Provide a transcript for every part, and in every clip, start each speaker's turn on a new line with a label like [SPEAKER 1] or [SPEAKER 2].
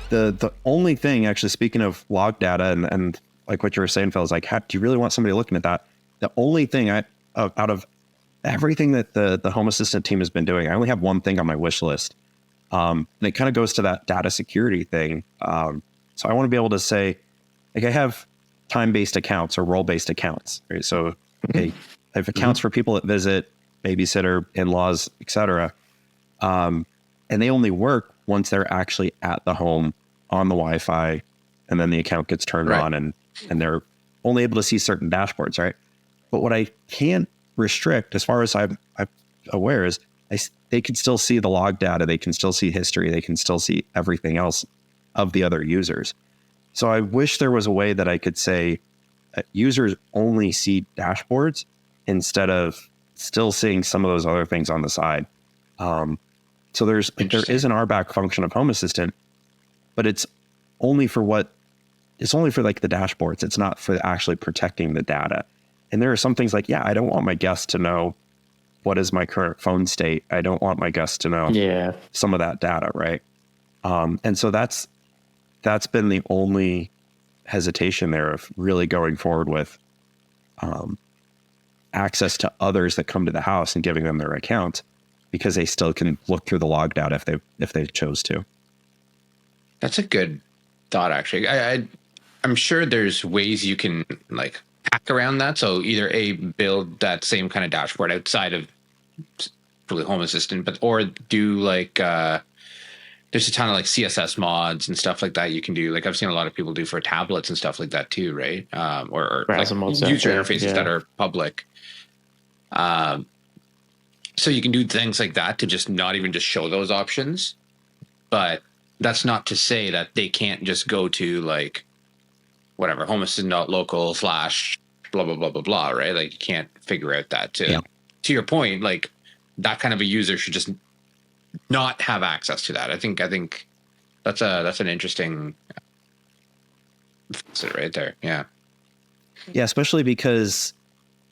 [SPEAKER 1] The only thing, actually, speaking of log data and like what you were saying, Phil, is like, do you really want somebody looking at that? The only thing out of everything that the Home Assistant team has been doing, I only have one thing on my wish list. And it kind of goes to that data security thing. So I want to be able to say, like, I have time-based accounts or role-based accounts, right? So, okay, I have accounts for people that visit, babysitter, in-laws, etc. And they only work once they're actually at the home on the Wi-Fi, and then the account gets turned on, and they're only able to see certain dashboards, right? But what I can't restrict, as far as I'm aware, is they can still see the log data, they can still see history, they can still see everything else of the other users. So I wish there was a way that I could say users only see dashboards instead of still seeing some of those other things on the side. So there is an RBAC function of Home Assistant, but it's only for like the dashboards. It's not for actually protecting the data. And there are some things like, I don't want my guests to know what is my current phone state. I don't want my guests to know some of that data, right? And so that's been the only hesitation there of really going forward with access to others that come to the house and giving them their account, because they still can look through the log data if they chose to.
[SPEAKER 2] That's a good thought, actually. I'm sure there's ways you can like hack around that. So either build that same kind of dashboard outside of really Home Assistant, or do like there's a ton of like CSS mods and stuff like that you can do. Like I've seen a lot of people do for tablets and stuff like that too, right? Or like user interfaces that are public. So you can do things like that to just not even just show those options. But that's not to say that they can't just go to like whatever, homeassistant.local / blah, blah, blah, blah, blah, right? Like you can't figure out that to your point, like that kind of a user should just not have access to that. I think that's an interesting facet right there. Yeah.
[SPEAKER 1] Yeah. Especially because,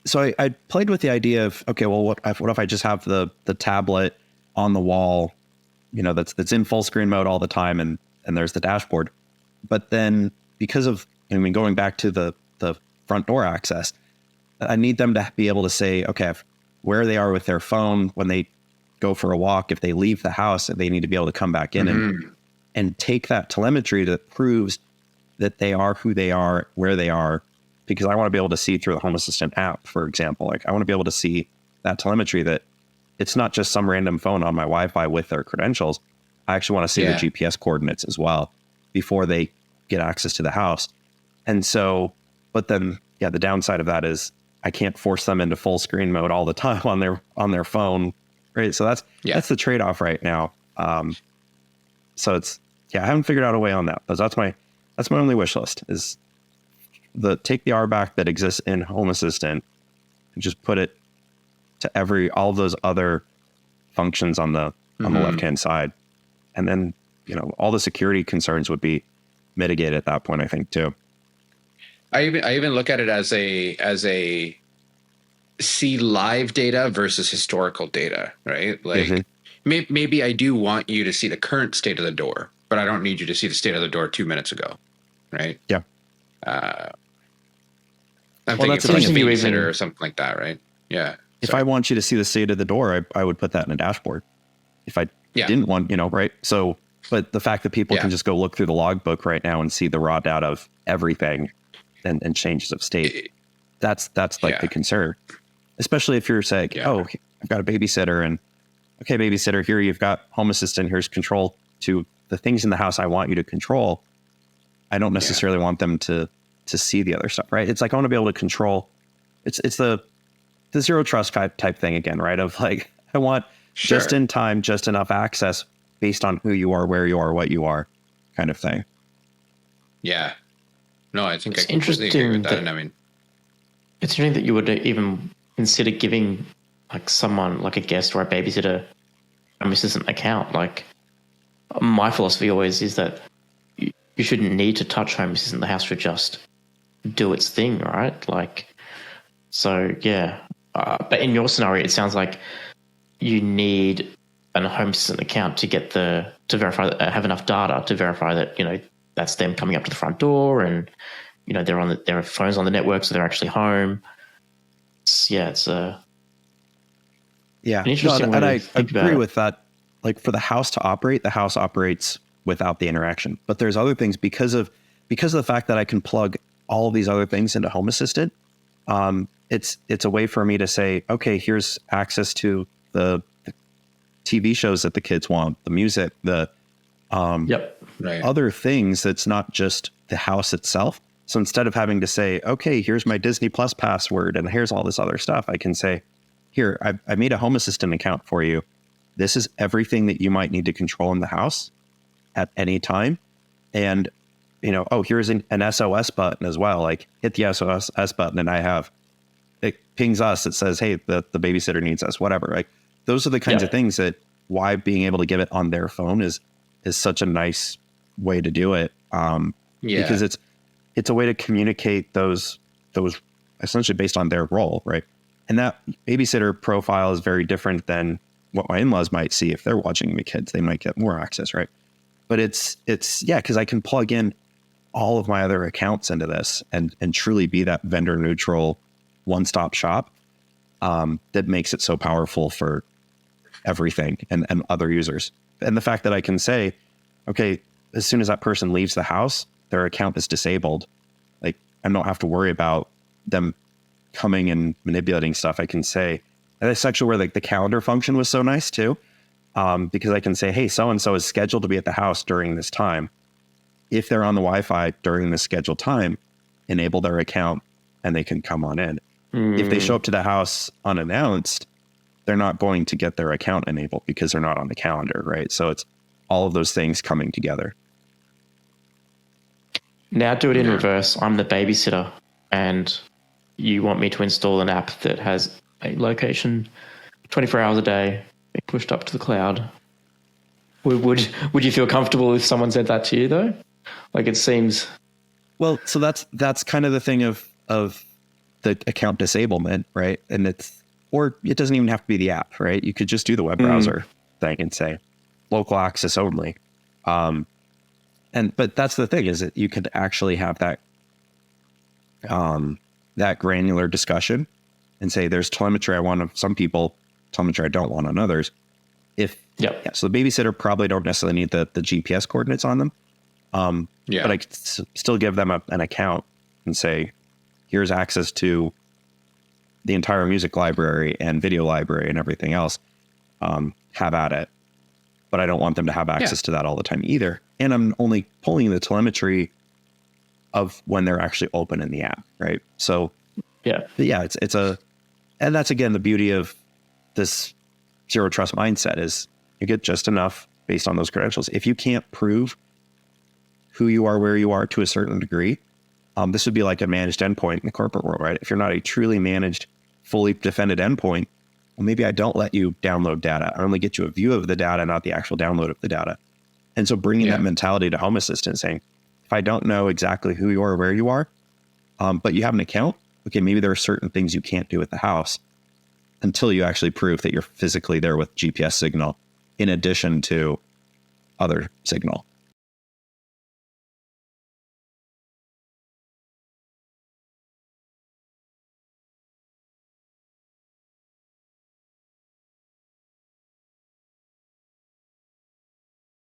[SPEAKER 1] so I played with the idea of, okay, well, what if I just have the tablet on the wall, that's in full screen mode all the time, and there's the dashboard. But then because of, going back to the front door access, I need them to be able to say, okay, where they are with their phone when they go for a walk, if they leave the house, they need to be able to come back in and take that telemetry that proves that they are who they are, where they are, because I want to be able to see through the Home Assistant app, for example. Like I want to be able to see that telemetry, that it's not just some random phone on my Wi-Fi with their credentials. I actually want to see the GPS coordinates as well before they get access to the house. And so, but then, the downside of that is I can't force them into full screen mode all the time on their phone, right? So that's the trade-off right now. So it's, I haven't figured out a way on that, but that's my only wish list is take the RBAC that exists in Home Assistant and just put it to all of those other functions on the left-hand side. And then, all the security concerns would be mitigated at that point, I think, too.
[SPEAKER 2] I even look at it as a see live data versus historical data, right? Like maybe I do want you to see the current state of the door, but I don't need you to see the state of the door 2 minutes ago, right?
[SPEAKER 1] Yeah.
[SPEAKER 2] I'm thinking for like a babysitter or something like that, right? Yeah.
[SPEAKER 1] If I want you to see the state of the door, I would put that in a dashboard. If I didn't want, right? So, but the fact that people can just go look through the logbook right now and see the raw data of everything and changes of state, that's like the concern. Especially if you're saying, I've got a babysitter, and okay, babysitter, here you've got Home Assistant, here's control to the things in the house I want you to control. I don't necessarily want them to see the other stuff, right? It's like I want to be able to control. It's the zero trust type thing again, right? Of like, I want just in time, just enough access based on who you are, where you are, what you are, kind of thing.
[SPEAKER 2] Yeah. No, I think I completely agree with that. And I mean,
[SPEAKER 3] it's interesting that you would even consider giving like someone, like a guest or a babysitter, Home Assistant account. Like my philosophy always is that you shouldn't need to touch Home Assistant. The house should just do its thing, right? Like, so yeah. But in your scenario, it sounds like you need a Home Assistant account to get to verify that, have enough data to verify that, that's them coming up to the front door, and their phones on the network, so they're actually home. It's an interesting way
[SPEAKER 1] and
[SPEAKER 3] to
[SPEAKER 1] I
[SPEAKER 3] think about
[SPEAKER 1] agree
[SPEAKER 3] it.
[SPEAKER 1] with that. Like for the house to operate, the house operates without the interaction. But there's other things because of the fact that I can plug all of these other things into Home Assistant. It's a way for me to say, okay, here's access to the TV shows that the kids want, the music, the other things. That's not just the house itself. So instead of having to say, okay, here's my Disney Plus password and here's all this other stuff, I can say, here, I made a Home Assistant account for you. This is everything that you might need to control in the house at any time. And, here's an SOS button as well. Like hit the SOS button and it pings us. It says, hey, the babysitter needs us, whatever. Like those are the kinds of things that why being able to give it on their phone is such a nice way to do it. Because it's a way to communicate those essentially based on their role, right? And that babysitter profile is very different than what my in-laws might see if they're watching the kids. They might get more access, right? But it's because I can plug in all of my other accounts into this and truly be that vendor neutral one-stop shop that makes it so powerful for everything and other users. And the fact that I can say, okay, as soon as that person leaves the house, their account is disabled. Like I don't have to worry about them coming and manipulating stuff. I can say, and that's actually where the calendar function was so nice too. Because I can say, hey, so-and-so is scheduled to be at the house during this time. If they're on the Wi-Fi during the scheduled time, enable their account and they can come on in. If they show up to the house unannounced, they're not going to get their account enabled because they're not on the calendar, right? So it's all of those things coming together.
[SPEAKER 3] Now do it in reverse. I'm the babysitter and you want me to install an app that has a location 24 hours a day pushed up to the cloud. Would you feel comfortable if someone said that to you though? Like it seems.
[SPEAKER 1] Well, so that's kind of the thing of the account disablement, right? And it doesn't even have to be the app, right? You could just do the web browser thing and say local access only. But that's the thing is that you could actually have that granular discussion and say there's telemetry I want on some people, telemetry I don't want on others. So the babysitter probably don't necessarily need the GPS coordinates on them. But I could still give them an account and say, here's access to the entire music library and video library and everything else. Have at it. But I don't want them to have access to that all the time either. And I'm only pulling the telemetry of when they're actually open in the app, right? So and that's again the beauty of this zero trust mindset is you get just enough based on those credentials. If you can't prove who you are, where you are to a certain degree, this would be like a managed endpoint in the corporate world, right? If you're not a truly managed, fully defended endpoint, well, maybe I don't let you download data. I only get you a view of the data, not the actual download of the data. And so bringing that mentality to Home Assistant, saying, if I don't know exactly who you are or where you are, but you have an account, okay, maybe there are certain things you can't do at the house until you actually prove that you're physically there with GPS signal in addition to other signal.